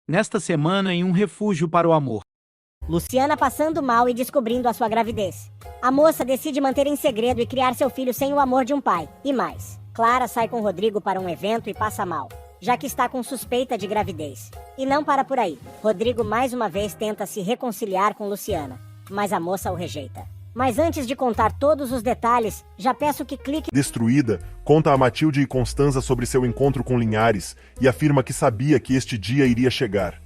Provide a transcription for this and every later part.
nesta semana em um refúgio para o amor. Luciana passando mal e descobrindo a sua gravidez. A moça decide manter em segredo e criar seu filho sem o amor de um pai. E mais, Clara sai com Rodrigo para um evento e passa mal, já que está com suspeita de gravidez. E não para por aí. Rodrigo mais uma vez tenta se reconciliar com Luciana, mas a moça o rejeita. Mas antes de contar todos os detalhes, já peço que clique. Destruída, conta a Matilde e Constanza sobre seu encontro com Linhares e afirma que sabia que este dia iria chegar.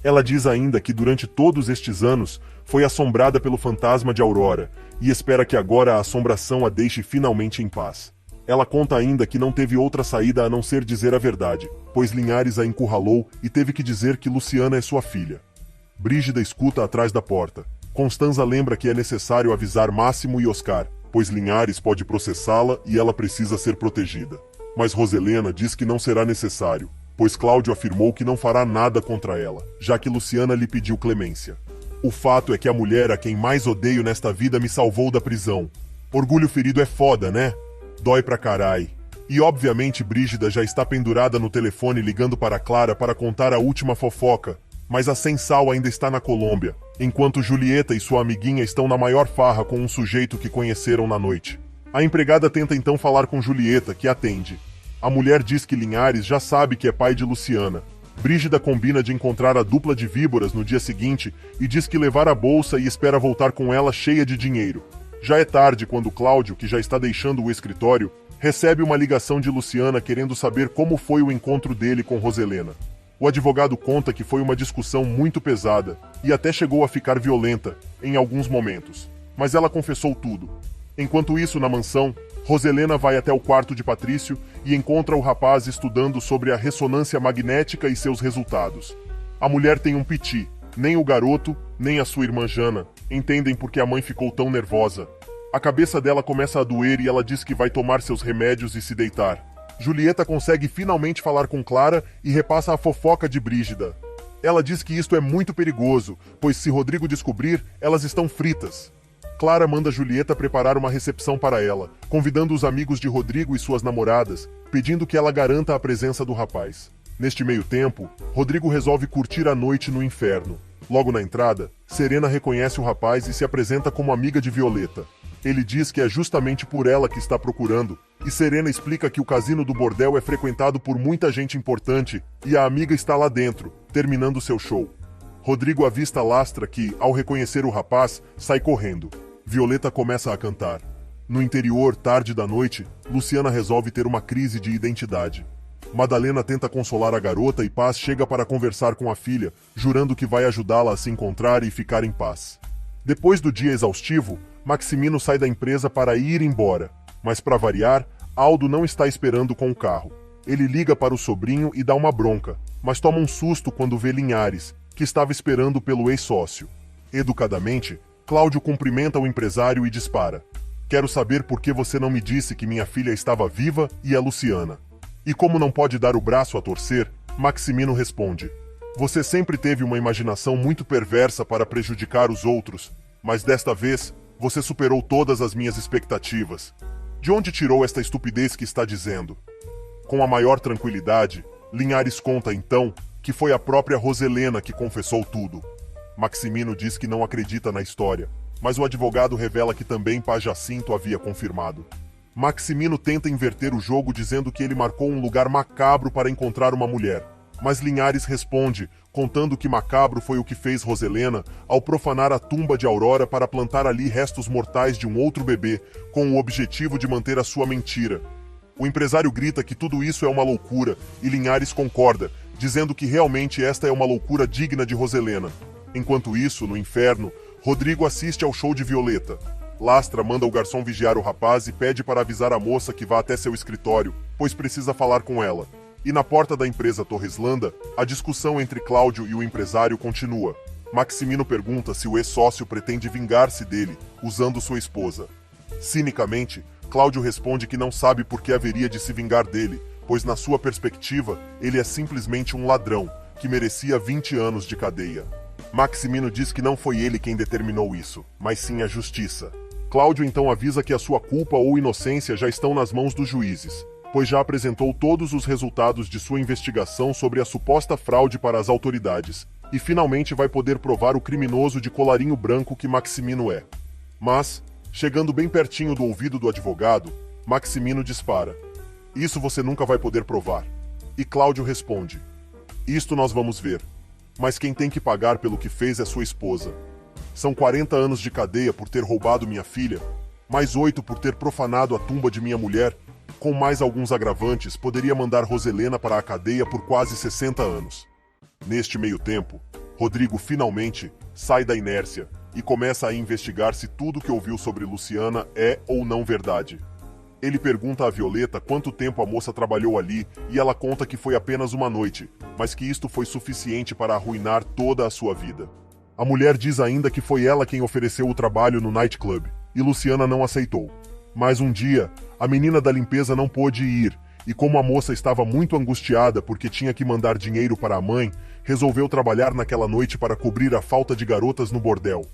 Ela diz ainda que durante todos estes anos foi assombrada pelo fantasma de Aurora e espera que agora a assombração a deixe finalmente em paz. Ela conta ainda que não teve outra saída a não ser dizer a verdade, pois Linhares a encurralou e teve que dizer que Luciana é sua filha. Brígida escuta atrás da porta. Constanza lembra que é necessário avisar Máximo e Oscar, pois Linhares pode processá-la e ela precisa ser protegida. Mas Roselena diz que não será necessário, pois Cláudio afirmou que não fará nada contra ela, já que Luciana lhe pediu clemência. O fato é que a mulher a quem mais odeio nesta vida me salvou da prisão. Orgulho ferido é foda, né? Dói pra carai. E obviamente Brígida já está pendurada no telefone ligando para Clara para contar a última fofoca, mas a Sem-Sal ainda está na Colômbia, enquanto Julieta e sua amiguinha estão na maior farra com um sujeito que conheceram na noite. A empregada tenta então falar com Julieta, que atende. A mulher diz que Linhares já sabe que é pai de Luciana. Brígida combina de encontrar a dupla de víboras no dia seguinte e diz que levar a bolsa e espera voltar com ela cheia de dinheiro. Já é tarde quando Cláudio, que já está deixando o escritório, recebe uma ligação de Luciana querendo saber como foi o encontro dele com Roselena. O advogado conta que foi uma discussão muito pesada e até chegou a ficar violenta em alguns momentos, mas ela confessou tudo. Enquanto isso, na mansão, Roselena vai até o quarto de Patrício e encontra o rapaz estudando sobre a ressonância magnética e seus resultados. A mulher tem um piti, nem o garoto, nem a sua irmã Jana entendem porque a mãe ficou tão nervosa. A cabeça dela começa a doer e ela diz que vai tomar seus remédios e se deitar. Julieta consegue finalmente falar com Clara e repassa a fofoca de Brígida. Ela diz que isto é muito perigoso, pois se Rodrigo descobrir, elas estão fritas. Clara manda Julieta preparar uma recepção para ela, convidando os amigos de Rodrigo e suas namoradas, pedindo que ela garanta a presença do rapaz. Neste meio tempo, Rodrigo resolve curtir a noite no inferno. Logo na entrada, Serena reconhece o rapaz e se apresenta como amiga de Violeta. Ele diz que é justamente por ela que está procurando, e Serena explica que o casino do bordel é frequentado por muita gente importante e a amiga está lá dentro, terminando seu show. Rodrigo avista Lastra que, ao reconhecer o rapaz, sai correndo. Violeta começa a cantar. No interior, tarde da noite, Luciana resolve ter uma crise de identidade. Madalena tenta consolar a garota e Paz chega para conversar com a filha, jurando que vai ajudá-la a se encontrar e ficar em paz. Depois do dia exaustivo, Maximino sai da empresa para ir embora, mas para variar, Aldo não está esperando com o carro. Ele liga para o sobrinho e dá uma bronca, mas toma um susto quando vê Linhares, que estava esperando pelo ex-sócio. Educadamente, Cláudio cumprimenta o empresário e dispara. Quero saber por que você não me disse que minha filha estava viva e é Luciana. E como não pode dar o braço a torcer, Maximino responde. Você sempre teve uma imaginação muito perversa para prejudicar os outros, mas desta vez, você superou todas as minhas expectativas. De onde tirou esta estupidez que está dizendo? Com a maior tranquilidade, Linhares conta então que foi a própria Roselena que confessou tudo. Maximino diz que não acredita na história, mas o advogado revela que também Pá Jacinto havia confirmado. Maximino tenta inverter o jogo dizendo que ele marcou um lugar macabro para encontrar uma mulher, mas Linhares responde, contando que macabro foi o que fez Roselena ao profanar a tumba de Aurora para plantar ali restos mortais de um outro bebê, com o objetivo de manter a sua mentira. O empresário grita que tudo isso é uma loucura, e Linhares concorda, dizendo que realmente esta é uma loucura digna de Roselena. Enquanto isso, no inferno, Rodrigo assiste ao show de Violeta. Lastra manda o garçom vigiar o rapaz e pede para avisar a moça que vá até seu escritório, pois precisa falar com ela. E na porta da empresa Torreslanda, a discussão entre Cláudio e o empresário continua. Maximino pergunta se o ex-sócio pretende vingar-se dele, usando sua esposa. Cinicamente, Cláudio responde que não sabe por que haveria de se vingar dele, pois na sua perspectiva, ele é simplesmente um ladrão, que merecia 20 anos de cadeia. Maximino diz que não foi ele quem determinou isso, mas sim a justiça. Cláudio então avisa que a sua culpa ou inocência já estão nas mãos dos juízes. pois já apresentou todos os resultados de sua investigação sobre a suposta fraude para as autoridades, e finalmente vai poder provar o criminoso de colarinho branco que Maximino é. Mas, chegando bem pertinho do ouvido do advogado, Maximino dispara: "Isso você nunca vai poder provar." E Cláudio responde: "Isto nós vamos ver. Mas quem tem que pagar pelo que fez é sua esposa. São 40 anos de cadeia por ter roubado minha filha, mais 8 por ter profanado a tumba de minha mulher. Com mais alguns agravantes, poderia mandar Roselena para a cadeia por quase 60 anos." Neste meio tempo, Rodrigo finalmente sai da inércia e começa a investigar se tudo que ouviu sobre Luciana é ou não verdade. Ele pergunta a Violeta quanto tempo a moça trabalhou ali e ela conta que foi apenas uma noite, mas que isto foi suficiente para arruinar toda a sua vida. A mulher diz ainda que foi ela quem ofereceu o trabalho no nightclub e Luciana não aceitou. Mas um dia, a menina da limpeza não pôde ir e, como a moça estava muito angustiada porque tinha que mandar dinheiro para a mãe, resolveu trabalhar naquela noite para cobrir a falta de garotas no bordel.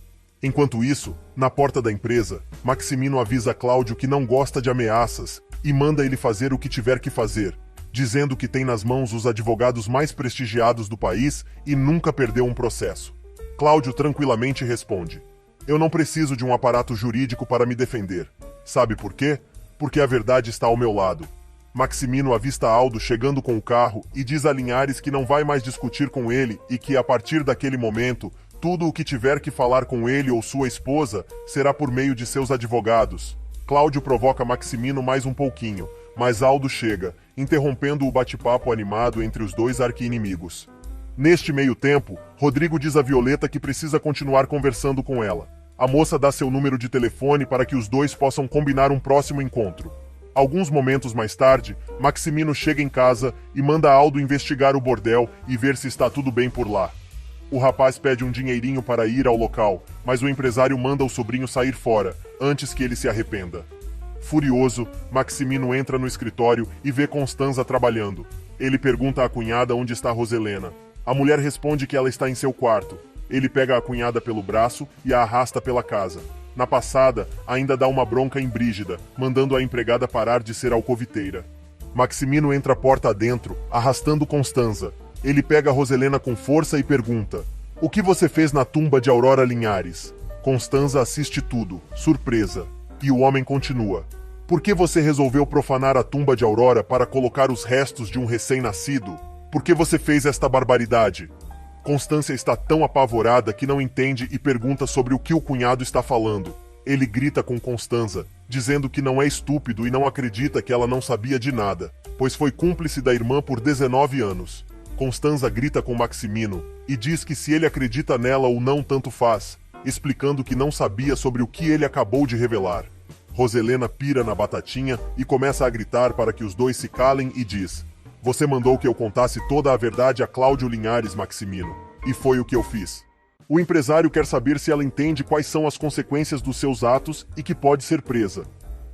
Enquanto isso, na porta da empresa, Maximino avisa Cláudio que não gosta de ameaças e manda ele fazer o que tiver que fazer, dizendo que tem nas mãos os advogados mais prestigiados do país e nunca perdeu um processo. Cláudio tranquilamente responde: "Eu não preciso de um aparato jurídico para me defender. Sabe por quê? Porque a verdade está ao meu lado." Maximino avista Aldo chegando com o carro e diz a Linhares que não vai mais discutir com ele e que, a partir daquele momento, tudo o que tiver que falar com ele ou sua esposa será por meio de seus advogados. Cláudio provoca Maximino mais um pouquinho, mas Aldo chega, interrompendo o bate-papo animado entre os dois arqui-inimigos. Neste meio tempo, Rodrigo diz a Violeta que precisa continuar conversando com ela. A moça dá seu número de telefone para que os dois possam combinar um próximo encontro. Alguns momentos mais tarde, Maximino chega em casa e manda Aldo investigar o bordel e ver se está tudo bem por lá. O rapaz pede um dinheirinho para ir ao local, mas o empresário manda o sobrinho sair fora, antes que ele se arrependa. Furioso, Maximino entra no escritório e vê Constanza trabalhando. Ele pergunta à cunhada onde está Roselena. A mulher responde que ela está em seu quarto. Ele pega a cunhada pelo braço e a arrasta pela casa. Na passada, ainda dá uma bronca em Brígida, mandando a empregada parar de ser alcoviteira. Maximino entra porta adentro, arrastando Constanza. Ele pega a Roselena com força e pergunta: "O que você fez na tumba de Aurora Linhares?" Constanza assiste tudo, surpresa. E o homem continua: "Por que você resolveu profanar a tumba de Aurora para colocar os restos de um recém-nascido? Por que você fez esta barbaridade?" Constância está tão apavorada que não entende e pergunta sobre o que o cunhado está falando. Ele grita com Constanza, dizendo que não é estúpido e não acredita que ela não sabia de nada, pois foi cúmplice da irmã por 19 anos. Constanza grita com Maximino e diz que se ele acredita nela ou não tanto faz, explicando que não sabia sobre o que ele acabou de revelar. Roselena pira na batatinha e começa a gritar para que os dois se calem e diz: "Você mandou que eu contasse toda a verdade a Cláudio Linhares, Maximino, e foi o que eu fiz." O empresário quer saber se ela entende quais são as consequências dos seus atos e que pode ser presa.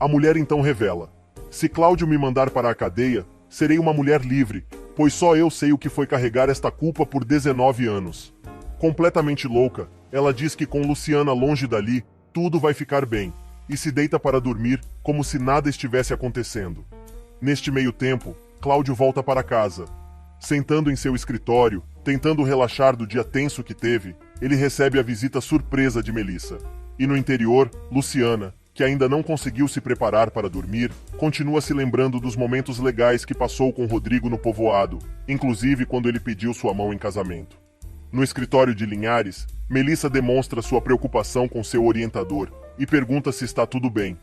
A mulher então revela: "Se Cláudio me mandar para a cadeia, serei uma mulher livre, pois só eu sei o que foi carregar esta culpa por 19 anos." Completamente louca, ela diz que com Luciana longe dali, tudo vai ficar bem, e se deita para dormir como se nada estivesse acontecendo. Neste meio tempo, Cláudio volta para casa. Sentando em seu escritório, tentando relaxar do dia tenso que teve, ele recebe a visita surpresa de Melissa. E no interior, Luciana, que ainda não conseguiu se preparar para dormir, continua se lembrando dos momentos legais que passou com Rodrigo no povoado, inclusive quando ele pediu sua mão em casamento. No escritório de Linhares, Melissa demonstra sua preocupação com seu orientador e pergunta se está tudo bem.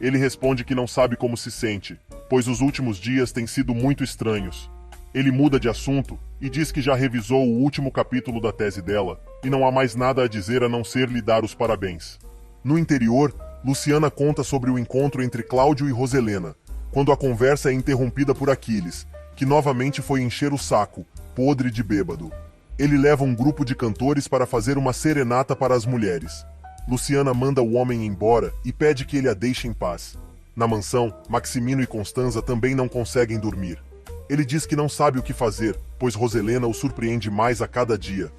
Ele responde que não sabe como se sente, pois os últimos dias têm sido muito estranhos. Ele muda de assunto e diz que já revisou o último capítulo da tese dela e não há mais nada a dizer a não ser lhe dar os parabéns. No interior, Luciana conta sobre o encontro entre Cláudio e Roselena, quando a conversa é interrompida por Aquiles, que novamente foi encher o saco, podre de bêbado. Ele leva um grupo de cantores para fazer uma serenata para as mulheres. Luciana manda o homem embora e pede que ele a deixe em paz. Na mansão, Maximino e Constanza também não conseguem dormir. Ele diz que não sabe o que fazer, pois Roselena o surpreende mais a cada dia.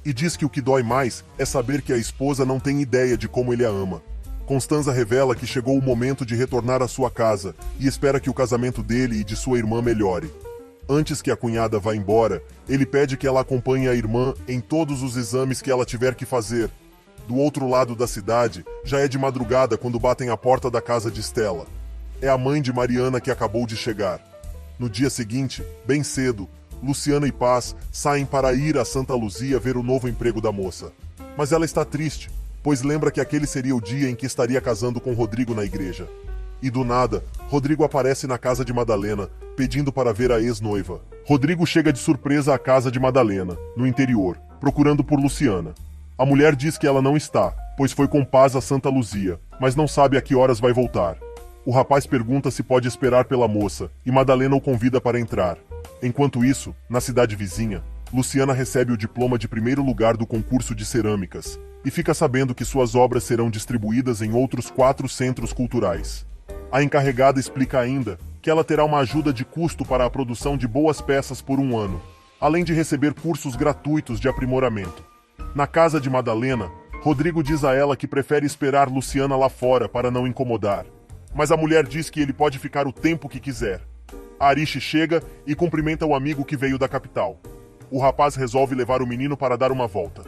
E diz que o que dói mais é saber que a esposa não tem ideia de como ele a ama. Constanza revela que chegou o momento de retornar à sua casa e espera que o casamento dele e de sua irmã melhore. Antes que a cunhada vá embora, ele pede que ela acompanhe a irmã em todos os exames que ela tiver que fazer. Do outro lado da cidade, já é de madrugada quando batem à porta da casa de Stella. É a mãe de Mariana que acabou de chegar. No dia seguinte, bem cedo, Luciana e Paz saem para ir a Santa Luzia ver o novo emprego da moça. Mas ela está triste, pois lembra que aquele seria o dia em que estaria casando com Rodrigo na igreja. E do nada, Rodrigo aparece na casa de Madalena, pedindo para ver a ex-noiva. Rodrigo chega de surpresa à casa de Madalena, no interior, procurando por Luciana. A mulher diz que ela não está, pois foi com Paz a Santa Luzia, mas não sabe a que horas vai voltar. O rapaz pergunta se pode esperar pela moça, e Madalena o convida para entrar. Enquanto isso, na cidade vizinha, Luciana recebe o diploma de primeiro lugar do concurso de cerâmicas, e fica sabendo que suas obras serão distribuídas em outros 4 centros culturais. A encarregada explica ainda que ela terá uma ajuda de custo para a produção de boas peças por 1 ano, além de receber cursos gratuitos de aprimoramento. Na casa de Madalena, Rodrigo diz a ela que prefere esperar Luciana lá fora para não incomodar. Mas a mulher diz que ele pode ficar o tempo que quiser. Ariche chega e cumprimenta o amigo que veio da capital. O rapaz resolve levar o menino para dar uma volta.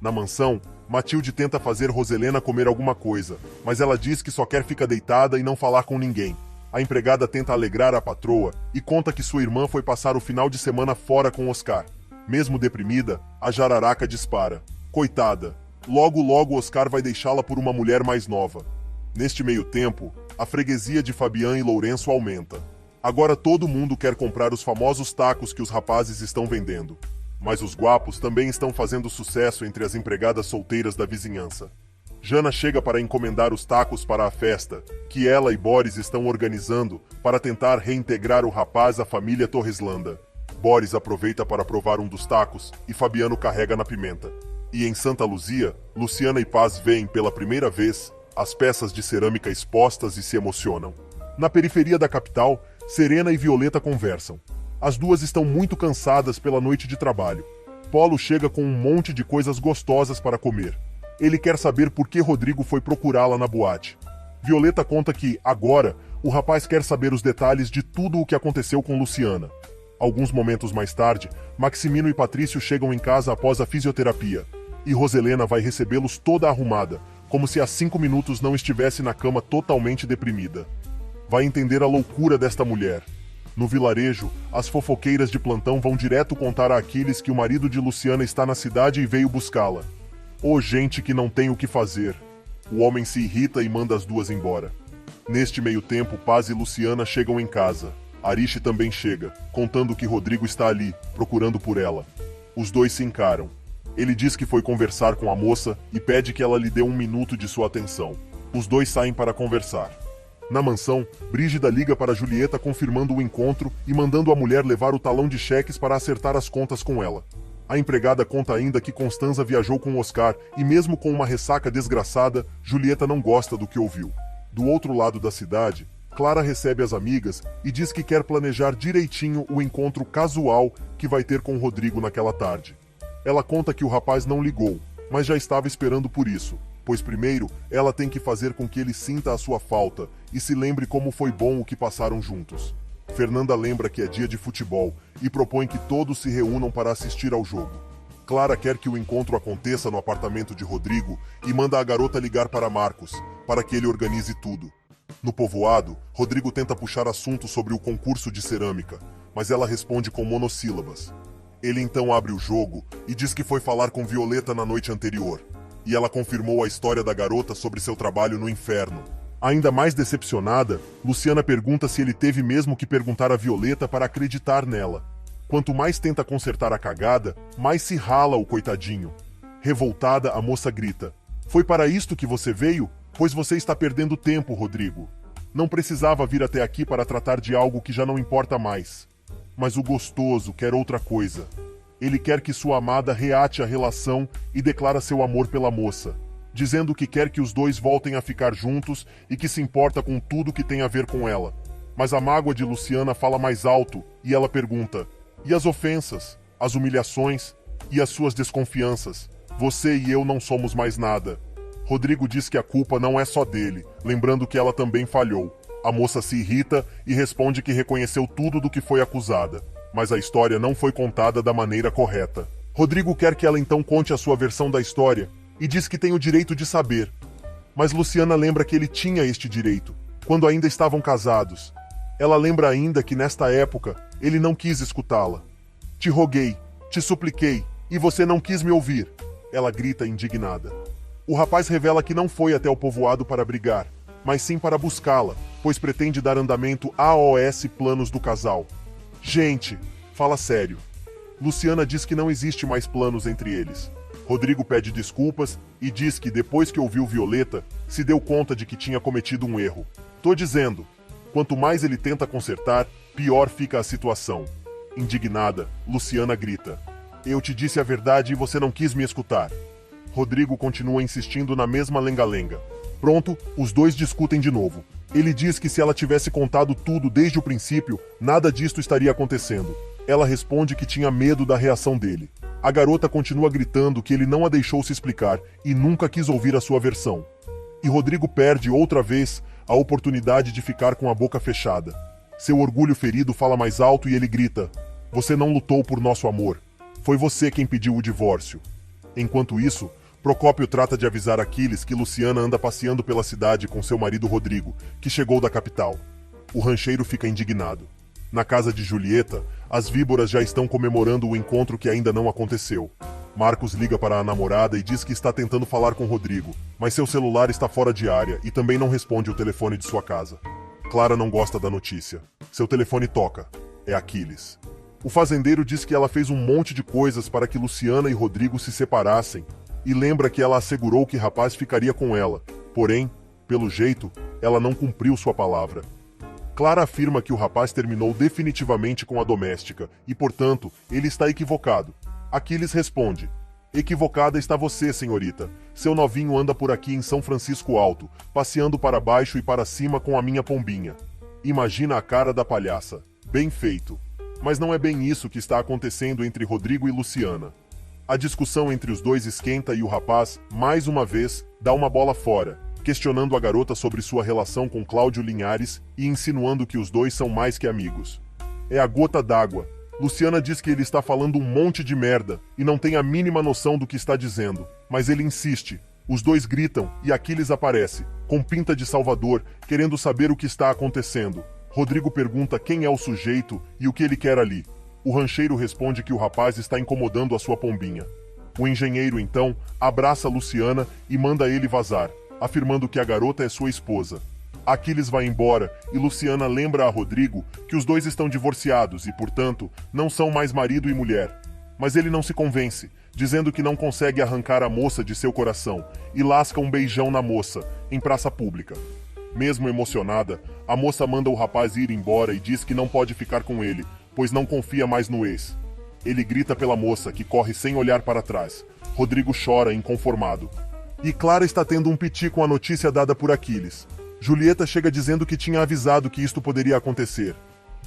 Na mansão, Matilde tenta fazer Roselena comer alguma coisa, mas ela diz que só quer ficar deitada e não falar com ninguém. A empregada tenta alegrar a patroa e conta que sua irmã foi passar o final de semana fora com Oscar. Mesmo deprimida, a jararaca dispara. Coitada, logo Oscar vai deixá-la por uma mulher mais nova. Neste meio tempo, a freguesia de Fabian e Lourenço aumenta. Agora todo mundo quer comprar os famosos tacos que os rapazes estão vendendo. Mas os guapos também estão fazendo sucesso entre as empregadas solteiras da vizinhança. Jana chega para encomendar os tacos para a festa, que ela e Boris estão organizando para tentar reintegrar o rapaz à família Torreslanda. Boris aproveita para provar um dos tacos e Fabiano carrega na pimenta. E em Santa Luzia, Luciana e Paz veem pela primeira vez as peças de cerâmica expostas e se emocionam. Na periferia da capital, Serena e Violeta conversam. As duas estão muito cansadas pela noite de trabalho. Polo chega com um monte de coisas gostosas para comer. Ele quer saber por que Rodrigo foi procurá-la na boate. Violeta conta que, agora, o rapaz quer saber os detalhes de tudo o que aconteceu com Luciana. Alguns momentos mais tarde, Maximino e Patrício chegam em casa após a fisioterapia, e Roselena vai recebê-los toda arrumada, como se há 5 minutos não estivesse na cama totalmente deprimida. Vai entender a loucura desta mulher. No vilarejo, as fofoqueiras de plantão vão direto contar a Aquiles que o marido de Luciana está na cidade e veio buscá-la. Ô gente que não tem o que fazer. O homem se irrita e manda as duas embora. Neste meio tempo, Paz e Luciana chegam em casa. Ariche também chega, contando que Rodrigo está ali, procurando por ela. Os dois se encaram. Ele diz que foi conversar com a moça e pede que ela lhe dê 1 minuto de sua atenção. Os dois saem para conversar. Na mansão, Brígida liga para Julieta confirmando o encontro e mandando a mulher levar o talão de cheques para acertar as contas com ela. A empregada conta ainda que Constanza viajou com Oscar e mesmo com uma ressaca desgraçada, Julieta não gosta do que ouviu. Do outro lado da cidade, Clara recebe as amigas e diz que quer planejar direitinho o encontro casual que vai ter com Rodrigo naquela tarde. Ela conta que o rapaz não ligou, mas já estava esperando por isso, pois primeiro ela tem que fazer com que ele sinta a sua falta e se lembre como foi bom o que passaram juntos. Fernanda lembra que é dia de futebol e propõe que todos se reúnam para assistir ao jogo. Clara quer que o encontro aconteça no apartamento de Rodrigo e manda a garota ligar para Marcos, para que ele organize tudo. No povoado, Rodrigo tenta puxar assunto sobre o concurso de cerâmica, mas ela responde com monossílabas. Ele então abre o jogo e diz que foi falar com Violeta na noite anterior, e ela confirmou a história da garota sobre seu trabalho no inferno. Ainda mais decepcionada, Luciana pergunta se ele teve mesmo que perguntar a Violeta para acreditar nela. Quanto mais tenta consertar a cagada, mais se rala o coitadinho. Revoltada, a moça grita: "Foi para isto que você veio? Pois você está perdendo tempo, Rodrigo. Não precisava vir até aqui para tratar de algo que já não importa mais. Mas o gostoso quer outra coisa. Ele quer que sua amada reate a relação e declara seu amor pela moça, dizendo que quer que os dois voltem a ficar juntos e que se importa com tudo que tem a ver com ela. Mas a mágoa de Luciana fala mais alto e ela pergunta: e as ofensas, as humilhações e as suas desconfianças? Você e eu não somos mais nada. Rodrigo diz que a culpa não é só dele, lembrando que ela também falhou. A moça se irrita e responde que reconheceu tudo do que foi acusada, mas a história não foi contada da maneira correta. Rodrigo quer que ela então conte a sua versão da história e diz que tem o direito de saber. Mas Luciana lembra que ele tinha este direito, quando ainda estavam casados. Ela lembra ainda que nesta época ele não quis escutá-la. Te roguei, te supliquei, e você não quis me ouvir. Ela grita indignada. O rapaz revela que não foi até o povoado para brigar, mas sim para buscá-la, pois pretende dar andamento aos planos do casal. Gente, fala sério. Luciana diz que não existe mais planos entre eles. Rodrigo pede desculpas e diz que depois que ouviu Violeta, se deu conta de que tinha cometido um erro. Tô dizendo, quanto mais ele tenta consertar, pior fica a situação. Indignada, Luciana grita. Eu te disse a verdade e você não quis me escutar. Rodrigo continua insistindo na mesma lenga-lenga. Pronto, os dois discutem de novo. Ele diz que se ela tivesse contado tudo desde o princípio, nada disto estaria acontecendo. Ela responde que tinha medo da reação dele. A garota continua gritando que ele não a deixou se explicar e nunca quis ouvir a sua versão. E Rodrigo perde outra vez a oportunidade de ficar com a boca fechada. Seu orgulho ferido fala mais alto e ele grita: "Você não lutou por nosso amor. Foi você quem pediu o divórcio." Enquanto isso, Procópio trata de avisar Aquiles que Luciana anda passeando pela cidade com seu marido Rodrigo, que chegou da capital. O rancheiro fica indignado. Na casa de Julieta, as víboras já estão comemorando o encontro que ainda não aconteceu. Marcos liga para a namorada e diz que está tentando falar com Rodrigo, mas seu celular está fora de área e também não responde o telefone de sua casa. Clara não gosta da notícia. Seu telefone toca. É Aquiles. O fazendeiro diz que ela fez um monte de coisas para que Luciana e Rodrigo se separassem, e lembra que ela assegurou que o rapaz ficaria com ela. Porém, pelo jeito, ela não cumpriu sua palavra. Clara afirma que o rapaz terminou definitivamente com a doméstica e, portanto, ele está equivocado. Aquiles responde: "Equivocada está você, senhorita. Seu novinho anda por aqui em São Francisco Alto, passeando para baixo e para cima com a minha pombinha." Imagina a cara da palhaça. Bem feito. Mas não é bem isso que está acontecendo entre Rodrigo e Luciana. A discussão entre os dois esquenta e o rapaz, mais uma vez, dá uma bola fora, questionando a garota sobre sua relação com Cláudio Linhares e insinuando que os dois são mais que amigos. É a gota d'água. Luciana diz que ele está falando um monte de merda e não tem a mínima noção do que está dizendo, mas ele insiste. Os dois gritam e Aquiles aparece, com pinta de Salvador, querendo saber o que está acontecendo. Rodrigo pergunta quem é o sujeito e o que ele quer ali. O rancheiro responde que o rapaz está incomodando a sua pombinha. O engenheiro, então, abraça Luciana e manda ele vazar, afirmando que a garota é sua esposa. Aquiles vai embora e Luciana lembra a Rodrigo que os dois estão divorciados e, portanto, não são mais marido e mulher. Mas ele não se convence, dizendo que não consegue arrancar a moça de seu coração e lasca um beijão na moça, em praça pública. Mesmo emocionada, a moça manda o rapaz ir embora e diz que não pode ficar com ele, pois não confia mais no ex. Ele grita pela moça, que corre sem olhar para trás. Rodrigo chora, inconformado. E Clara está tendo um piti com a notícia dada por Aquiles. Julieta chega dizendo que tinha avisado que isto poderia acontecer.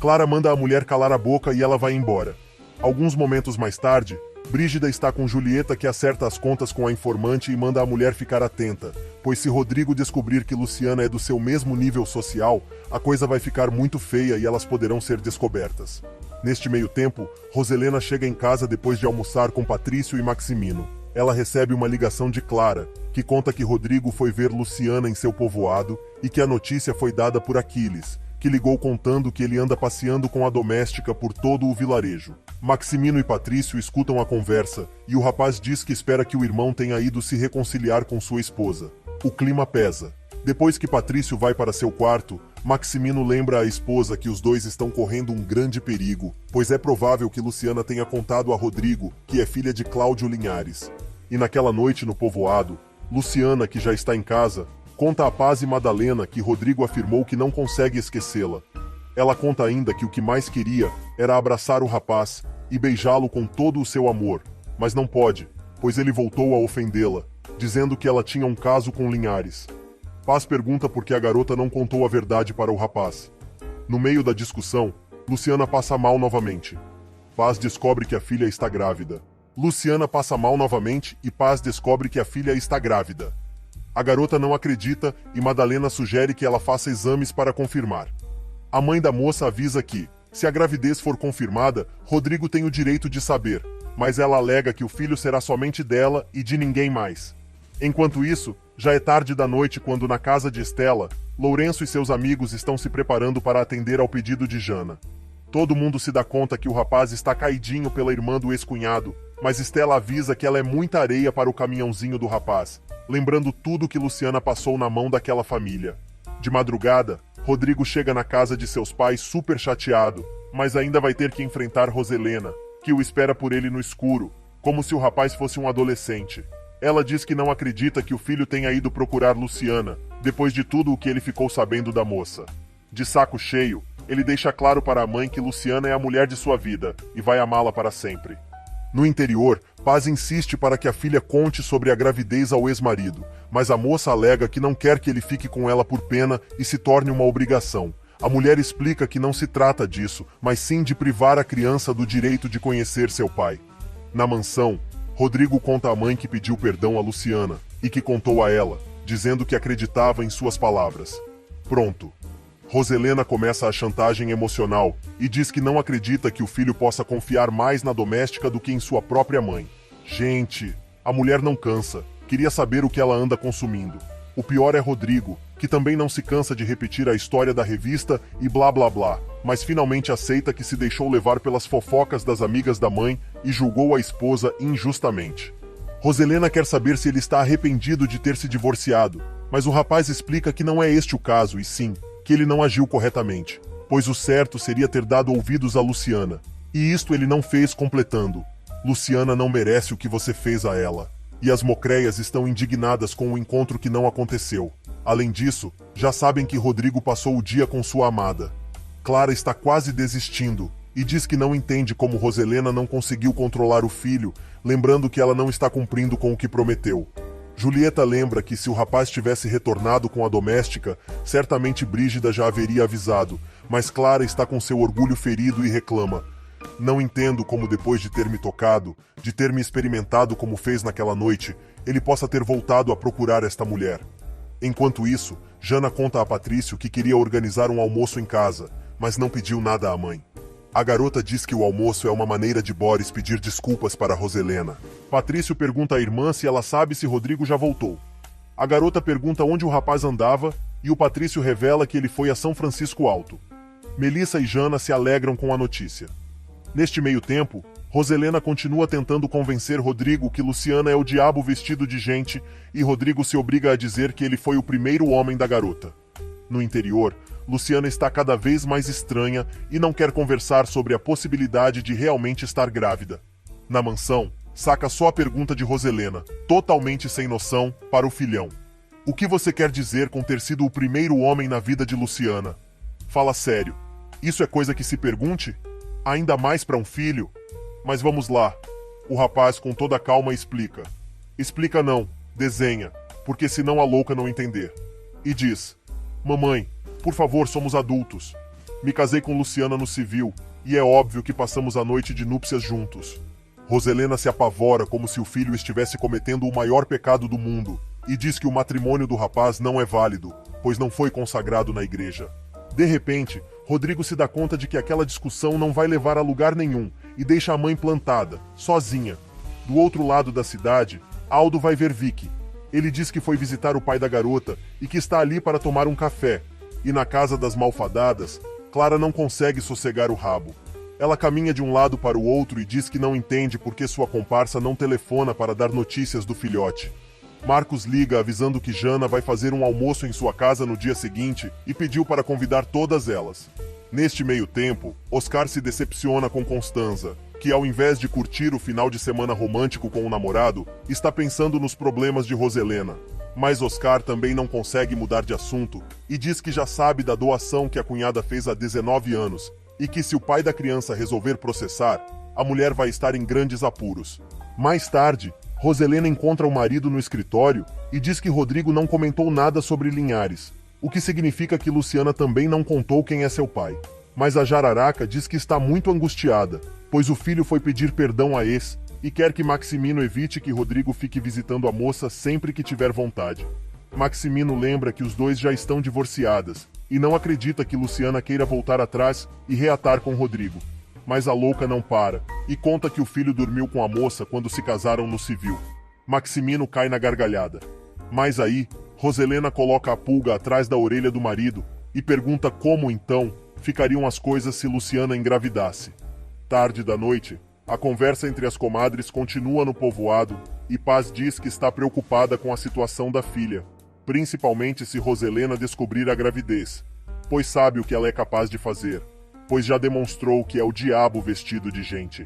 Clara manda a mulher calar a boca e ela vai embora. Alguns momentos mais tarde, Brígida está com Julieta, que acerta as contas com a informante e manda a mulher ficar atenta, pois se Rodrigo descobrir que Luciana é do seu mesmo nível social, a coisa vai ficar muito feia e elas poderão ser descobertas. Neste meio tempo, Roselena chega em casa depois de almoçar com Patrício e Maximino. Ela recebe uma ligação de Clara, que conta que Rodrigo foi ver Luciana em seu povoado e que a notícia foi dada por Aquiles, que ligou contando que ele anda passeando com a doméstica por todo o vilarejo. Maximino e Patrício escutam a conversa e o rapaz diz que espera que o irmão tenha ido se reconciliar com sua esposa. O clima pesa. Depois que Patrício vai para seu quarto, Maximino lembra à esposa que os dois estão correndo um grande perigo, pois é provável que Luciana tenha contado a Rodrigo que é filha de Cláudio Linhares. E naquela noite no povoado, Luciana, que já está em casa, conta a Paz e Madalena que Rodrigo afirmou que não consegue esquecê-la. Ela conta ainda que o que mais queria era abraçar o rapaz e beijá-lo com todo o seu amor, mas não pode, pois ele voltou a ofendê-la, dizendo que ela tinha um caso com Linhares. Paz pergunta por que a garota não contou a verdade para o rapaz. No meio da discussão, Luciana passa mal novamente. Paz descobre que a filha está grávida. Luciana passa mal novamente e Paz descobre que a filha está grávida. A garota não acredita e Madalena sugere que ela faça exames para confirmar. A mãe da moça avisa que, se a gravidez for confirmada, Rodrigo tem o direito de saber, mas ela alega que o filho será somente dela e de ninguém mais. Enquanto isso, já é tarde da noite quando na casa de Estela, Lourenço e seus amigos estão se preparando para atender ao pedido de Jana. Todo mundo se dá conta que o rapaz está caidinho pela irmã do ex-cunhado, mas Estela avisa que ela é muita areia para o caminhãozinho do rapaz, lembrando tudo que Luciana passou na mão daquela família. De madrugada, Rodrigo chega na casa de seus pais super chateado, mas ainda vai ter que enfrentar Roselena, que o espera por ele no escuro, como se o rapaz fosse um adolescente. Ela diz que não acredita que o filho tenha ido procurar Luciana, depois de tudo o que ele ficou sabendo da moça. De saco cheio, ele deixa claro para a mãe que Luciana é a mulher de sua vida e vai amá-la para sempre. No interior, Paz insiste para que a filha conte sobre a gravidez ao ex-marido, mas a moça alega que não quer que ele fique com ela por pena e se torne uma obrigação. A mulher explica que não se trata disso, mas sim de privar a criança do direito de conhecer seu pai. Na mansão, Rodrigo conta à mãe que pediu perdão a Luciana e que contou a ela, dizendo que acreditava em suas palavras. Pronto. Roselena começa a chantagem emocional e diz que não acredita que o filho possa confiar mais na doméstica do que em sua própria mãe. Gente, a mulher não cansa, queria saber o que ela anda consumindo. O pior é Rodrigo, que também não se cansa de repetir a história da revista e blá blá blá, mas finalmente aceita que se deixou levar pelas fofocas das amigas da mãe e julgou a esposa injustamente. Roselena quer saber se ele está arrependido de ter se divorciado, mas o rapaz explica que não é este o caso e sim, que ele não agiu corretamente, pois o certo seria ter dado ouvidos a Luciana. E isto ele não fez, completando: Luciana não merece o que você fez a ela. E as mocreias estão indignadas com o encontro que não aconteceu. Além disso, já sabem que Rodrigo passou o dia com sua amada. Clara está quase desistindo e diz que não entende como Roselena não conseguiu controlar o filho, lembrando que ela não está cumprindo com o que prometeu. Julieta lembra que se o rapaz tivesse retornado com a doméstica, certamente Brígida já haveria avisado, mas Clara está com seu orgulho ferido e reclama: não entendo como depois de ter me tocado, de ter me experimentado como fez naquela noite, ele possa ter voltado a procurar esta mulher. Enquanto isso, Jana conta a Patrício que queria organizar um almoço em casa, mas não pediu nada à mãe. A garota diz que o almoço é uma maneira de Boris pedir desculpas para Roselena. Patrício pergunta à irmã se ela sabe se Rodrigo já voltou. A garota pergunta onde o rapaz andava e o Patrício revela que ele foi a São Francisco Alto. Melissa e Jana se alegram com a notícia. Neste meio tempo, Roselena continua tentando convencer Rodrigo que Luciana é o diabo vestido de gente e Rodrigo se obriga a dizer que ele foi o primeiro homem da garota. No interior, Luciana está cada vez mais estranha e não quer conversar sobre a possibilidade de realmente estar grávida. Na mansão, saca só a pergunta de Roselena, totalmente sem noção, para o filhão: o que você quer dizer com ter sido o primeiro homem na vida de Luciana? Fala sério. Isso é coisa que se pergunte? Ainda mais para um filho? Mas vamos lá. O rapaz com toda a calma explica. Explica não, desenha, porque senão a louca não entender. E diz: mamãe, por favor, somos adultos. Me casei com Luciana no civil, e é óbvio que passamos a noite de núpcias juntos. Roselena se apavora como se o filho estivesse cometendo o maior pecado do mundo, e diz que o matrimônio do rapaz não é válido, pois não foi consagrado na igreja. De repente, Rodrigo se dá conta de que aquela discussão não vai levar a lugar nenhum, e deixa a mãe plantada, sozinha. Do outro lado da cidade, Aldo vai ver Vicky. Ele diz que foi visitar o pai da garota e que está ali para tomar um café. E na casa das malfadadas, Clara não consegue sossegar o rabo. Ela caminha de um lado para o outro e diz que não entende por que sua comparsa não telefona para dar notícias do filhote. Marcos liga avisando que Jana vai fazer um almoço em sua casa no dia seguinte e pediu para convidar todas elas. Neste meio tempo, Oscar se decepciona com Constanza, que ao invés de curtir o final de semana romântico com o namorado, está pensando nos problemas de Roselena. Mas Oscar também não consegue mudar de assunto e diz que já sabe da doação que a cunhada fez há 19 anos e que se o pai da criança resolver processar, a mulher vai estar em grandes apuros. Mais tarde, Roselena encontra o marido no escritório e diz que Rodrigo não comentou nada sobre Linhares, o que significa que Luciana também não contou quem é seu pai. Mas a Jararaca diz que está muito angustiada, pois o filho foi pedir perdão a ex e quer que Maximino evite que Rodrigo fique visitando a moça sempre que tiver vontade. Maximino lembra que os dois já estão divorciadas, e não acredita que Luciana queira voltar atrás e reatar com Rodrigo. Mas a louca não para, e conta que o filho dormiu com a moça quando se casaram no civil. Maximino cai na gargalhada. Mas aí, Roselena coloca a pulga atrás da orelha do marido e pergunta como, então, ficariam as coisas se Luciana engravidasse. Tarde da noite, a conversa entre as comadres continua no povoado e Paz diz que está preocupada com a situação da filha, principalmente se Roselena descobrir a gravidez, pois sabe o que ela é capaz de fazer, pois já demonstrou que é o diabo vestido de gente.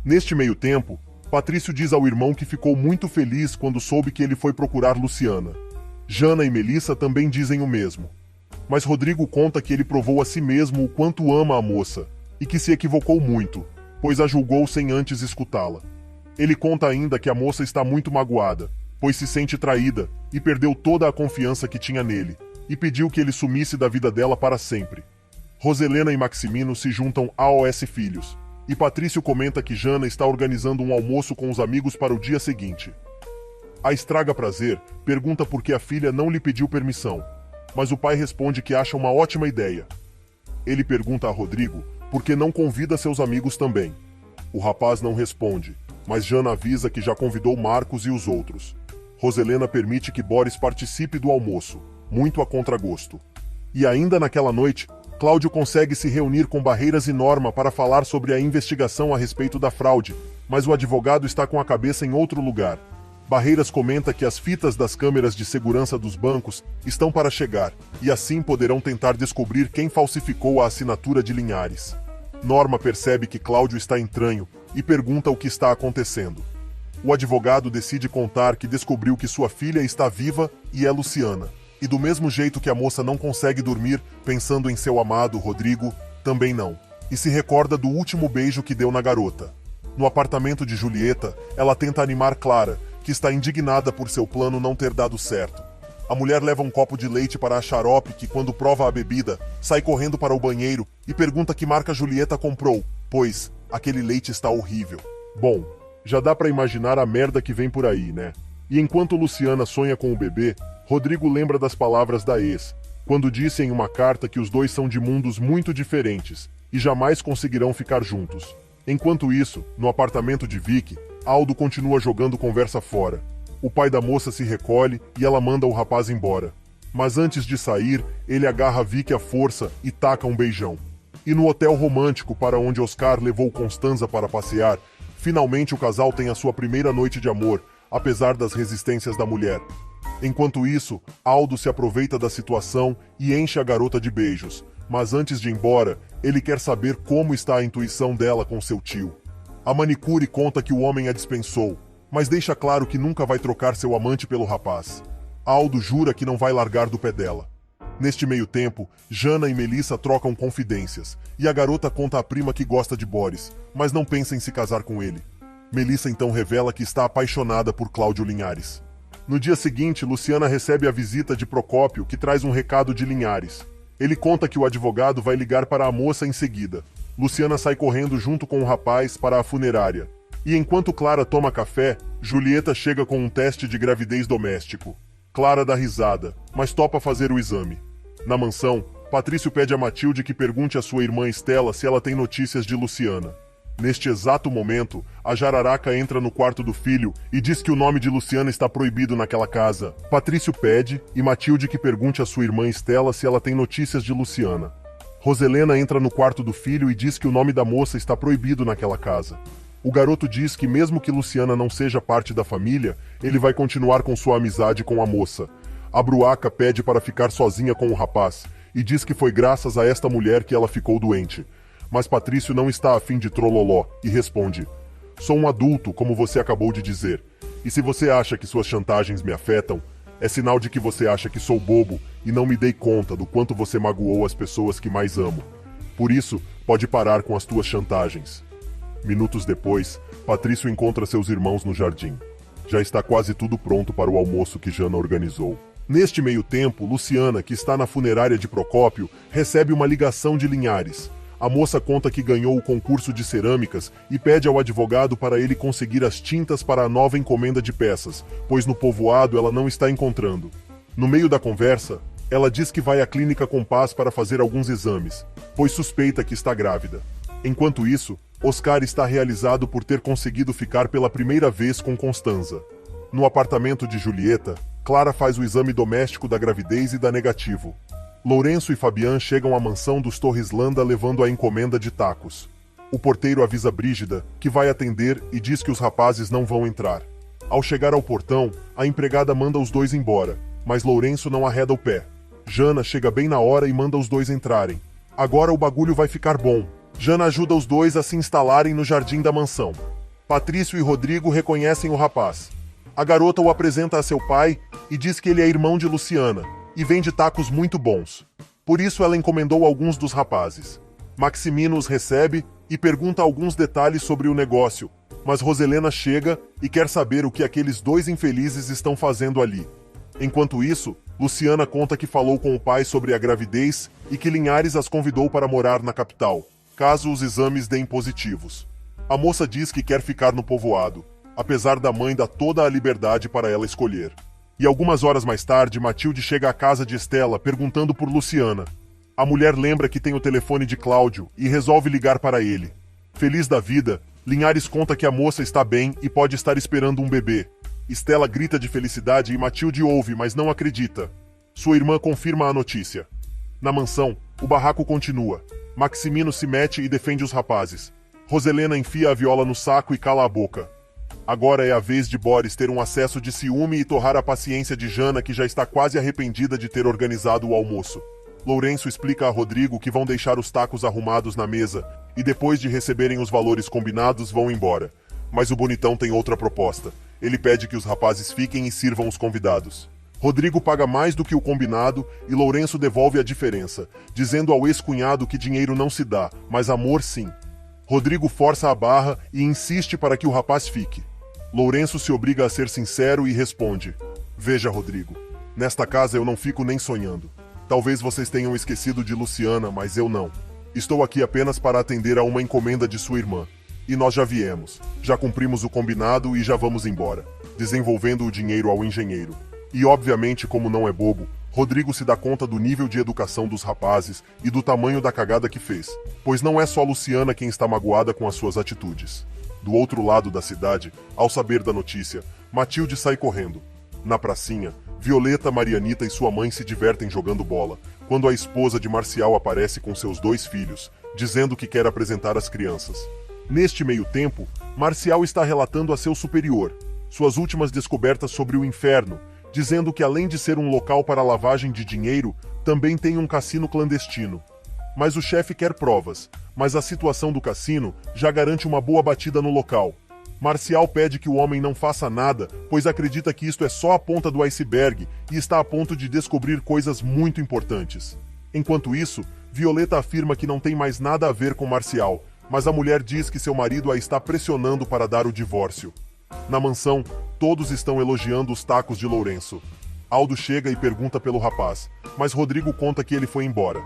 Neste meio tempo, Patrício diz ao irmão que ficou muito feliz quando soube que ele foi procurar Luciana. Jana e Melissa também dizem o mesmo. Mas Rodrigo conta que ele provou a si mesmo o quanto ama a moça, e que se equivocou muito, pois a julgou sem antes escutá-la. Ele conta ainda que a moça está muito magoada, pois se sente traída e perdeu toda a confiança que tinha nele, e pediu que ele sumisse da vida dela para sempre. Roselena e Maximino se juntam a OS Filhos, e Patrício comenta que Jana está organizando um almoço com os amigos para o dia seguinte. A Estraga Prazer pergunta por que a filha não lhe pediu permissão, mas o pai responde que acha uma ótima ideia. Ele pergunta a Rodrigo por que não convida seus amigos também. O rapaz não responde, mas Jana avisa que já convidou Marcos e os outros. Roselena permite que Boris participe do almoço, muito a contragosto. E ainda naquela noite, Cláudio consegue se reunir com Barreiras e Norma para falar sobre a investigação a respeito da fraude, mas o advogado está com a cabeça em outro lugar. Barreiras comenta que as fitas das câmeras de segurança dos bancos estão para chegar, e assim poderão tentar descobrir quem falsificou a assinatura de Linhares. Norma percebe que Cláudio está entranho e pergunta o que está acontecendo. O advogado decide contar que descobriu que sua filha está viva e é Luciana. E do mesmo jeito que a moça não consegue dormir pensando em seu amado, Rodrigo, também não. E se recorda do último beijo que deu na garota. No apartamento de Julieta, ela tenta animar Clara, que está indignada por seu plano não ter dado certo. A mulher leva um copo de leite para a Xarope, que quando prova a bebida, sai correndo para o banheiro e pergunta que marca Julieta comprou, pois aquele leite está horrível. Bom, já dá para imaginar a merda que vem por aí, né? E enquanto Luciana sonha com o bebê, Rodrigo lembra das palavras da ex, quando disse em uma carta que os dois são de mundos muito diferentes e jamais conseguirão ficar juntos. Enquanto isso, no apartamento de Vicky, Aldo continua jogando conversa fora. O pai da moça se recolhe e ela manda o rapaz embora. Mas antes de sair, ele agarra Vicky à força e taca um beijão. E no hotel romântico para onde Oscar levou Constanza para passear, finalmente o casal tem a sua primeira noite de amor, apesar das resistências da mulher. Enquanto isso, Aldo se aproveita da situação e enche a garota de beijos, mas antes de ir embora, ele quer saber como está a intuição dela com seu tio. A manicure conta que o homem a dispensou, mas deixa claro que nunca vai trocar seu amante pelo rapaz. Aldo jura que não vai largar do pé dela. Neste meio tempo, Jana e Melissa trocam confidências, e a garota conta à prima que gosta de Boris, mas não pensa em se casar com ele. Melissa então revela que está apaixonada por Cláudio Linhares. No dia seguinte, Luciana recebe a visita de Procópio, que traz um recado de Linhares. Ele conta que o advogado vai ligar para a moça em seguida. Luciana sai correndo junto com o rapaz para a funerária. E enquanto Clara toma café, Julieta chega com um teste de gravidez doméstico. Clara dá risada, mas topa fazer o exame. Na mansão, Patrício pede a Matilde que pergunte à sua irmã Estela se ela tem notícias de Luciana. Neste exato momento, a jararaca entra no quarto do filho e diz que o nome de Luciana está proibido naquela casa. Patrício pede e Matilde que pergunte à sua irmã Estela se ela tem notícias de Luciana. Roselena entra no quarto do filho e diz que o nome da moça está proibido naquela casa. O garoto diz que mesmo que Luciana não seja parte da família, ele vai continuar com sua amizade com a moça. A Bruaca pede para ficar sozinha com o rapaz e diz que foi graças a esta mulher que ela ficou doente. Mas Patrício não está afim de trololó e responde: "Sou um adulto, como você acabou de dizer. E se você acha que suas chantagens me afetam, é sinal de que você acha que sou bobo e não me dei conta do quanto você magoou as pessoas que mais amo. Por isso, pode parar com as tuas chantagens." Minutos depois, Patrício encontra seus irmãos no jardim. Já está quase tudo pronto para o almoço que Jana organizou. Neste meio tempo, Luciana, que está na funerária de Procópio, recebe uma ligação de Linhares. A moça conta que ganhou o concurso de cerâmicas e pede ao advogado para ele conseguir as tintas para a nova encomenda de peças, pois no povoado ela não está encontrando. No meio da conversa, ela diz que vai à clínica com Paz para fazer alguns exames, pois suspeita que está grávida. Enquanto isso, Oscar está realizado por ter conseguido ficar pela primeira vez com Constanza. No apartamento de Julieta, Clara faz o exame doméstico da gravidez e dá negativo. Lourenço e Fabian chegam à mansão dos Torres Landa levando a encomenda de tacos. O porteiro avisa Brígida, que vai atender, e diz que os rapazes não vão entrar. Ao chegar ao portão, a empregada manda os dois embora, mas Lourenço não arreda o pé. Jana chega bem na hora e manda os dois entrarem. Agora o bagulho vai ficar bom. Jana ajuda os dois a se instalarem no jardim da mansão. Patrício e Rodrigo reconhecem o rapaz. A garota o apresenta a seu pai e diz que ele é irmão de Luciana e vende tacos muito bons. Por isso ela encomendou alguns dos rapazes. Maximino os recebe e pergunta alguns detalhes sobre o negócio, mas Roselena chega e quer saber o que aqueles dois infelizes estão fazendo ali. Enquanto isso, Luciana conta que falou com o pai sobre a gravidez e que Linhares as convidou para morar na capital, caso os exames deem positivos. A moça diz que quer ficar no povoado, apesar da mãe dar toda a liberdade para ela escolher. E algumas horas mais tarde, Matilde chega à casa de Estela perguntando por Luciana. A mulher lembra que tem o telefone de Cláudio e resolve ligar para ele. Feliz da vida, Linhares conta que a moça está bem e pode estar esperando um bebê. Estela grita de felicidade e Matilde ouve, mas não acredita. Sua irmã confirma a notícia. Na mansão, o barraco continua. Maximino se mete e defende os rapazes. Roselena enfia a viola no saco e cala a boca. Agora é a vez de Boris ter um acesso de ciúme e torrar a paciência de Jana, que já está quase arrependida de ter organizado o almoço. Lourenço explica a Rodrigo que vão deixar os tacos arrumados na mesa e depois de receberem os valores combinados vão embora. Mas o bonitão tem outra proposta. Ele pede que os rapazes fiquem e sirvam os convidados. Rodrigo paga mais do que o combinado e Lourenço devolve a diferença, dizendo ao ex-cunhado que dinheiro não se dá, mas amor sim. Rodrigo força a barra e insiste para que o rapaz fique. Lourenço se obriga a ser sincero e responde: Veja, Rodrigo, nesta casa eu não fico nem sonhando. Talvez vocês tenham esquecido de Luciana, mas eu não. Estou aqui apenas para atender a uma encomenda de sua irmã. E nós já viemos, já cumprimos o combinado e já vamos embora, desenvolvendo o dinheiro ao engenheiro. E obviamente, como não é bobo, Rodrigo se dá conta do nível de educação dos rapazes e do tamanho da cagada que fez, pois não é só Luciana quem está magoada com as suas atitudes. Do outro lado da cidade, ao saber da notícia, Matilde sai correndo. Na pracinha, Violeta, Marianita e sua mãe se divertem jogando bola, quando a esposa de Marcial aparece com seus dois filhos, dizendo que quer apresentar as crianças. Neste meio tempo, Marcial está relatando a seu superior suas últimas descobertas sobre o inferno, dizendo que além de ser um local para lavagem de dinheiro, também tem um cassino clandestino. Mas o chefe quer provas, mas a situação do cassino já garante uma boa batida no local. Marcial pede que o homem não faça nada, pois acredita que isto é só a ponta do iceberg e está a ponto de descobrir coisas muito importantes. Enquanto isso, Violeta afirma que não tem mais nada a ver com Marcial, mas a mulher diz que seu marido a está pressionando para dar o divórcio. Na mansão, todos estão elogiando os tacos de Lourenço. Aldo chega e pergunta pelo rapaz, mas Rodrigo conta que ele foi embora.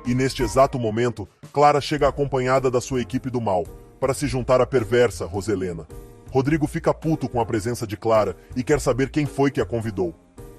E neste exato momento, Clara chega acompanhada da sua equipe do mal, para se juntar à perversa Roselena. Rodrigo fica puto com a presença de Clara e quer saber quem foi que a convidou.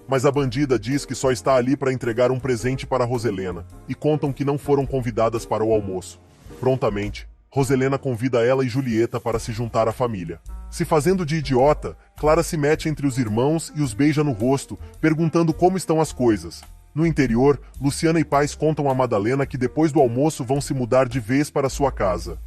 Mas a bandida diz que só está ali para entregar um presente para Roselena, e contam que não foram convidadas para o almoço. Prontamente, Roselena convida ela e Julieta para se juntar à família. Se fazendo de idiota, Clara se mete entre os irmãos e os beija no rosto, perguntando como estão as coisas. No interior, Luciana e Paz contam a Madalena que depois do almoço vão se mudar de vez para sua casa.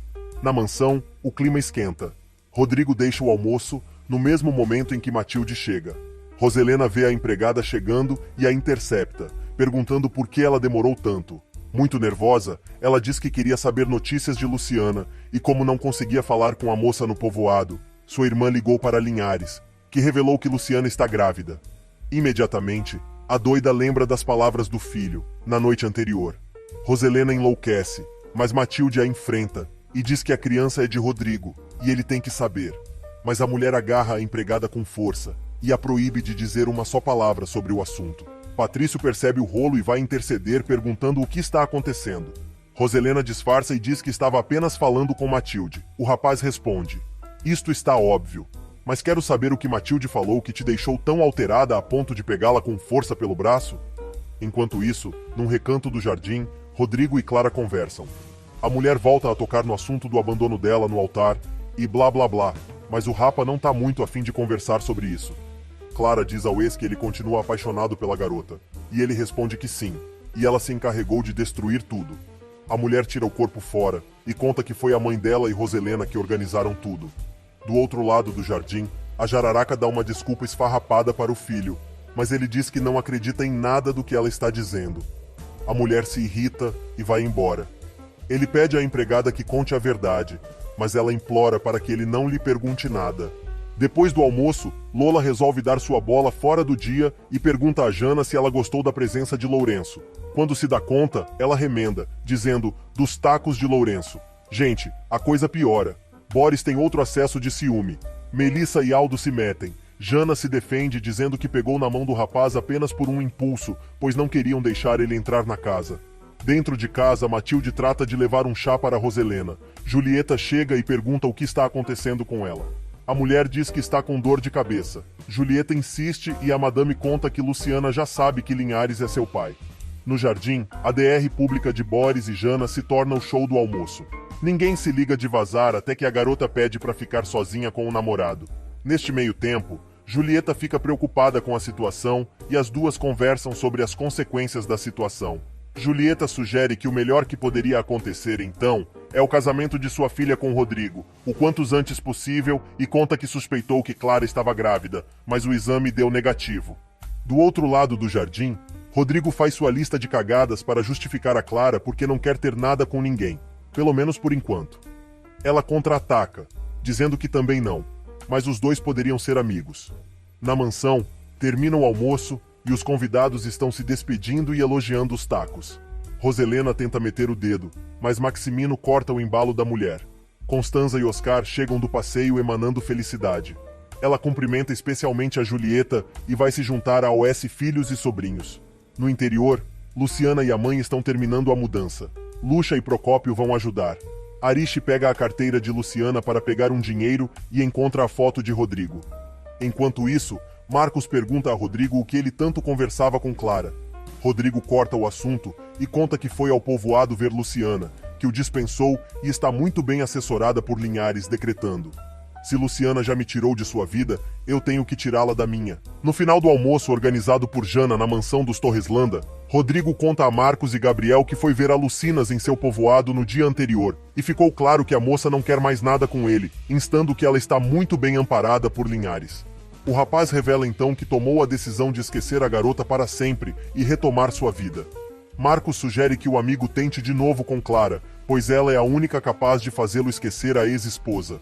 Na mansão, o clima esquenta. Rodrigo deixa o almoço no mesmo momento em que Matilde chega. Roselena vê a empregada chegando e a intercepta, perguntando por que ela demorou tanto. Muito nervosa, ela diz que queria saber notícias de Luciana e como não conseguia falar com a moça no povoado, sua irmã ligou para Linhares, que revelou que Luciana está grávida. Imediatamente, a doida lembra das palavras do filho, na noite anterior. Roselena enlouquece, mas Matilde a enfrenta e diz que a criança é de Rodrigo e ele tem que saber. Mas a mulher agarra a empregada com força e a proíbe de dizer uma só palavra sobre o assunto. Patrício percebe o rolo e vai interceder perguntando o que está acontecendo. Roselena disfarça e diz que estava apenas falando com Matilde. O rapaz responde: Isto está óbvio. Mas quero saber o que Matilde falou que te deixou tão alterada a ponto de pegá-la com força pelo braço? Enquanto isso, num recanto do jardim, Rodrigo e Clara conversam. A mulher volta a tocar no assunto do abandono dela no altar e blá blá blá, mas o Rapa não tá muito afim de conversar sobre isso. Clara diz ao ex que ele continua apaixonado pela garota, e ele responde que sim, e ela se encarregou de destruir tudo. A mulher tira o corpo fora e conta que foi a mãe dela e Roselena que organizaram tudo. Do outro lado do jardim, a jararaca dá uma desculpa esfarrapada para o filho, mas ele diz que não acredita em nada do que ela está dizendo. A mulher se irrita e vai embora. Ele pede à empregada que conte a verdade, mas ela implora para que ele não lhe pergunte nada. Depois do almoço, Lola resolve dar sua bola fora do dia e pergunta a Jana se ela gostou da presença de Lourenço. Quando se dá conta, ela remenda, dizendo dos tacos de Lourenço. Gente, a coisa piora. Boris tem outro acesso de ciúme. Melissa e Aldo se metem. Jana se defende dizendo que pegou na mão do rapaz apenas por um impulso, pois não queriam deixar ele entrar na casa. Dentro de casa, Matilde trata de levar um chá para Roselena. Julieta chega e pergunta o que está acontecendo com ela. A mulher diz que está com dor de cabeça. Julieta insiste e a madame conta que Luciana já sabe que Linhares é seu pai. No jardim, a DR pública de Boris e Jana se torna o show do almoço. Ninguém se liga de vazar até que a garota pede para ficar sozinha com o namorado. Neste meio tempo, Julieta fica preocupada com a situação e as duas conversam sobre as consequências da situação. Julieta sugere que o melhor que poderia acontecer, então, é o casamento de sua filha com Rodrigo, o quanto antes possível, e conta que suspeitou que Clara estava grávida, mas o exame deu negativo. Do outro lado do jardim, Rodrigo faz sua lista de cagadas para justificar a Clara porque não quer ter nada com ninguém, pelo menos por enquanto. Ela contra-ataca, dizendo que também não, mas os dois poderiam ser amigos. Na mansão, termina o almoço e os convidados estão se despedindo e elogiando os tacos. Roselena tenta meter o dedo, mas Maximino corta o embalo da mulher. Constanza e Oscar chegam do passeio emanando felicidade. Ela cumprimenta especialmente a Julieta e vai se juntar a OS Filhos e Sobrinhos. No interior, Luciana e a mãe estão terminando a mudança. Lucha e Procópio vão ajudar. Ariche pega a carteira de Luciana para pegar um dinheiro e encontra a foto de Rodrigo. Enquanto isso, Marcos pergunta a Rodrigo o que ele tanto conversava com Clara. Rodrigo corta o assunto e conta que foi ao povoado ver Luciana, que o dispensou e está muito bem assessorada por Linhares, decretando: se Luciana já me tirou de sua vida, eu tenho que tirá-la da minha. No final do almoço organizado por Jana na mansão dos Torreslanda, Rodrigo conta a Marcos e Gabriel que foi ver a Lucinas em seu povoado no dia anterior, e ficou claro que a moça não quer mais nada com ele, instando que ela está muito bem amparada por Linhares. O rapaz revela então que tomou a decisão de esquecer a garota para sempre e retomar sua vida. Marcos sugere que o amigo tente de novo com Clara, pois ela é a única capaz de fazê-lo esquecer a ex-esposa.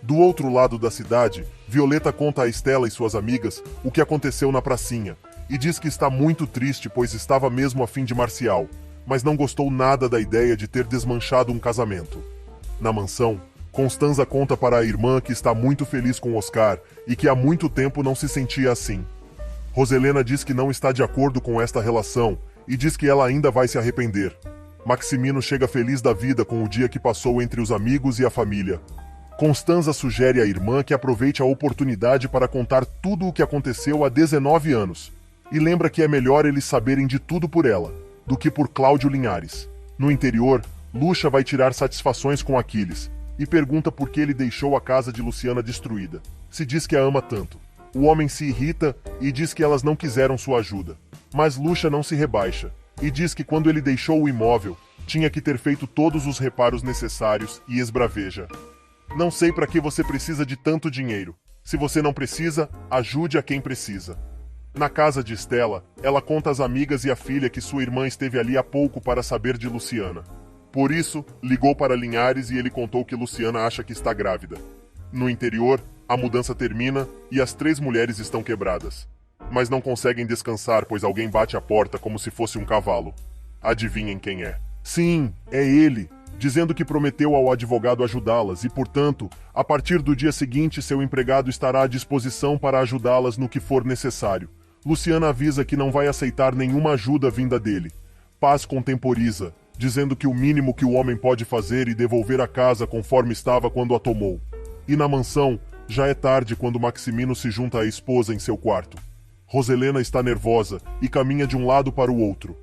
Do outro lado da cidade, Violeta conta a Estela e suas amigas o que aconteceu na pracinha, e diz que está muito triste pois estava mesmo a fim de Marcial, mas não gostou nada da ideia de ter desmanchado um casamento. Na mansão, Constanza conta para a irmã que está muito feliz com Oscar e que há muito tempo não se sentia assim. Roselena diz que não está de acordo com esta relação e diz que ela ainda vai se arrepender. Maximino chega feliz da vida com o dia que passou entre os amigos e a família. Constanza sugere à irmã que aproveite a oportunidade para contar tudo o que aconteceu há 19 anos, e lembra que é melhor eles saberem de tudo por ela, do que por Cláudio Linhares. No interior, Lucha vai tirar satisfações com Aquiles, e pergunta por que ele deixou a casa de Luciana destruída. Se diz que a ama tanto. O homem se irrita e diz que elas não quiseram sua ajuda. Mas Lucha não se rebaixa, e diz que quando ele deixou o imóvel, tinha que ter feito todos os reparos necessários e esbraveja: não sei para que você precisa de tanto dinheiro. Se você não precisa, ajude a quem precisa. Na casa de Estela, ela conta às amigas e à filha que sua irmã esteve ali há pouco para saber de Luciana. Por isso, ligou para Linhares e ele contou que Luciana acha que está grávida. No interior, a mudança termina e as 3 mulheres estão quebradas. Mas não conseguem descansar pois alguém bate a porta como se fosse um cavalo. Adivinhem quem é? Sim, é ele, dizendo que prometeu ao advogado ajudá-las e, portanto, a partir do dia seguinte seu empregado estará à disposição para ajudá-las no que for necessário. Luciana avisa que não vai aceitar nenhuma ajuda vinda dele. Paz contemporiza, dizendo que o mínimo que o homem pode fazer é devolver a casa conforme estava quando a tomou. E na mansão, Já é tarde quando Maximino se junta à esposa em seu quarto. Roselena está nervosa e caminha de um lado para o outro.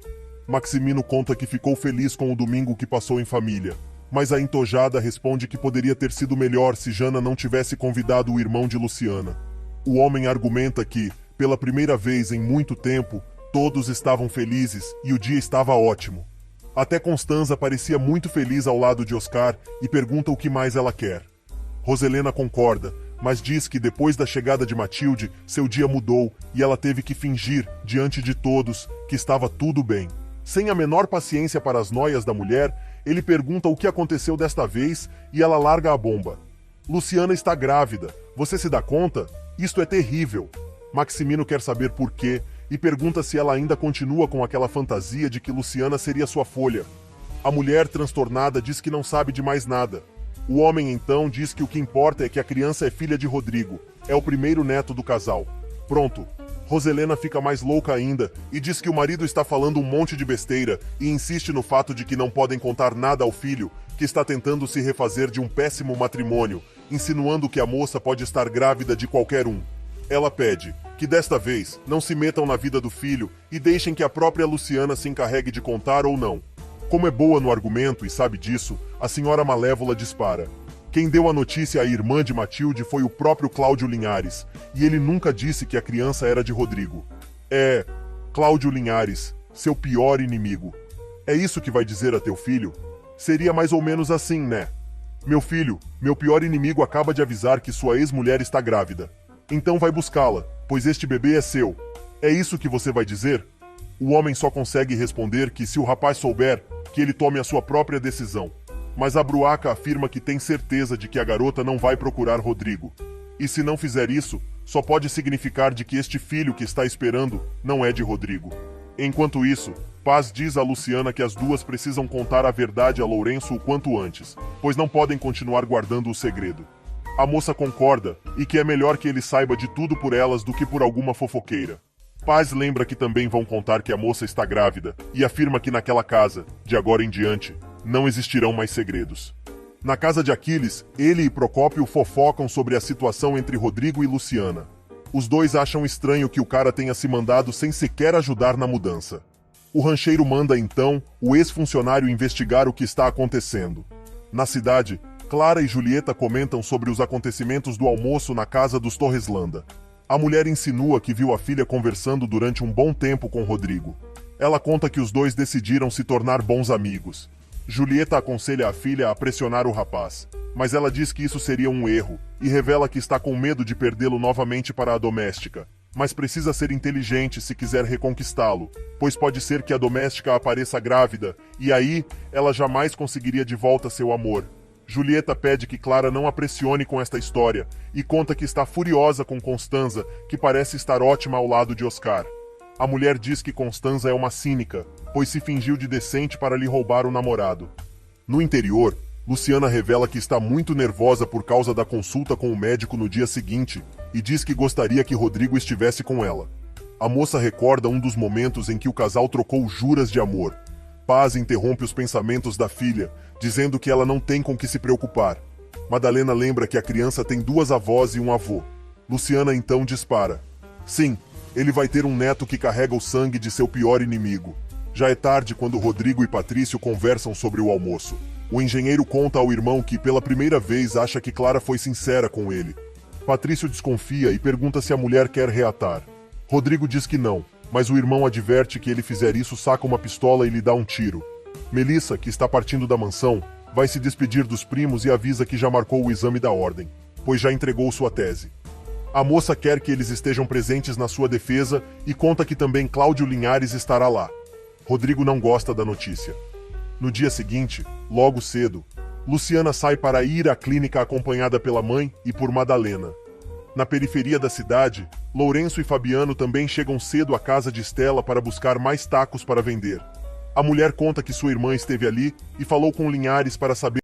Maximino conta que ficou feliz com o domingo que passou em família, mas a entojada responde que poderia ter sido melhor se Jana não tivesse convidado o irmão de Luciana. O homem argumenta que, pela primeira vez em muito tempo, todos estavam felizes e o dia estava ótimo. Até Constanza parecia muito feliz ao lado de Oscar e pergunta o que mais ela quer. Roselena concorda, mas diz que depois da chegada de Matilde, seu dia mudou e ela teve que fingir, diante de todos, que estava tudo bem. Sem a menor paciência para as noias da mulher, ele pergunta o que aconteceu desta vez e ela larga a bomba. Luciana está grávida. Você se dá conta? Isto é terrível. Maximino quer saber por quê e pergunta se ela ainda continua com aquela fantasia de que Luciana seria sua folha. A mulher, transtornada, diz que não sabe de mais nada. O homem, então, diz que o que importa é que a criança é filha de Rodrigo. É o primeiro neto do casal. Pronto. Roselena fica mais louca ainda e diz que o marido está falando um monte de besteira e insiste no fato de que não podem contar nada ao filho, que está tentando se refazer de um péssimo matrimônio, insinuando que a moça pode estar grávida de qualquer um. Ela pede que desta vez não se metam na vida do filho e deixem que a própria Luciana se encarregue de contar ou não. Como é boa no argumento e sabe disso, a senhora Malévola dispara. Quem deu a notícia à irmã de Matilde foi o próprio Cláudio Linhares, e ele nunca disse que a criança era de Rodrigo. É, Cláudio Linhares, seu pior inimigo. É isso que vai dizer a teu filho? Seria mais ou menos assim, né? Meu filho, meu pior inimigo acaba de avisar que sua ex-mulher está grávida. Então vai buscá-la, pois este bebê é seu. É isso que você vai dizer? O homem só consegue responder que se o rapaz souber, que ele tome a sua própria decisão. Mas a Bruaca afirma que tem certeza de que a garota não vai procurar Rodrigo. E se não fizer isso, só pode significar de que este filho que está esperando não é de Rodrigo. Enquanto isso, Paz diz a Luciana que as duas precisam contar a verdade a Lourenço o quanto antes, pois não podem continuar guardando o segredo. A moça concorda, e que é melhor que ele saiba de tudo por elas do que por alguma fofoqueira. Paz lembra que também vão contar que a moça está grávida, e afirma que naquela casa, de agora em diante, não existirão mais segredos. Na casa de Aquiles, ele e Procópio fofocam sobre a situação entre Rodrigo e Luciana. Os dois acham estranho que o cara tenha se mandado sem sequer ajudar na mudança. O rancheiro manda então o ex-funcionário investigar o que está acontecendo. Na cidade, Clara e Julieta comentam sobre os acontecimentos do almoço na casa dos Torreslanda. A mulher insinua que viu a filha conversando durante um bom tempo com Rodrigo. Ela conta que os dois decidiram se tornar bons amigos. Julieta aconselha a filha a pressionar o rapaz, mas ela diz que isso seria um erro e revela que está com medo de perdê-lo novamente para a doméstica, mas precisa ser inteligente se quiser reconquistá-lo, pois pode ser que a doméstica apareça grávida e aí ela jamais conseguiria de volta seu amor. Julieta pede que Clara não a pressione com esta história e conta que está furiosa com Constanza, que parece estar ótima ao lado de Oscar. A mulher diz que Constanza é uma cínica, pois se fingiu de decente para lhe roubar o namorado. No interior, Luciana revela que está muito nervosa por causa da consulta com o médico no dia seguinte e diz que gostaria que Rodrigo estivesse com ela. A moça recorda um dos momentos em que o casal trocou juras de amor. Paz interrompe os pensamentos da filha, dizendo que ela não tem com que se preocupar. Madalena lembra que a criança tem duas avós e um avô. Luciana então dispara. Sim, ele vai ter um neto que carrega o sangue de seu pior inimigo. Já é tarde quando Rodrigo e Patrício conversam sobre o almoço. O engenheiro conta ao irmão que, pela primeira vez, acha que Clara foi sincera com ele. Patrício desconfia e pergunta se a mulher quer reatar. Rodrigo diz que não, mas o irmão adverte que ele fizer isso saca uma pistola e lhe dá um tiro. Melissa, que está partindo da mansão, vai se despedir dos primos e avisa que já marcou o exame da ordem, pois já entregou sua tese. A moça quer que eles estejam presentes na sua defesa e conta que também Cláudio Linhares estará lá. Rodrigo não gosta da notícia. No dia seguinte, logo cedo, Luciana sai para ir à clínica acompanhada pela mãe e por Madalena. Na periferia da cidade, Lourenço e Fabiano também chegam cedo à casa de Estela para buscar mais tacos para vender. A mulher conta que sua irmã esteve ali e falou com Linhares para saber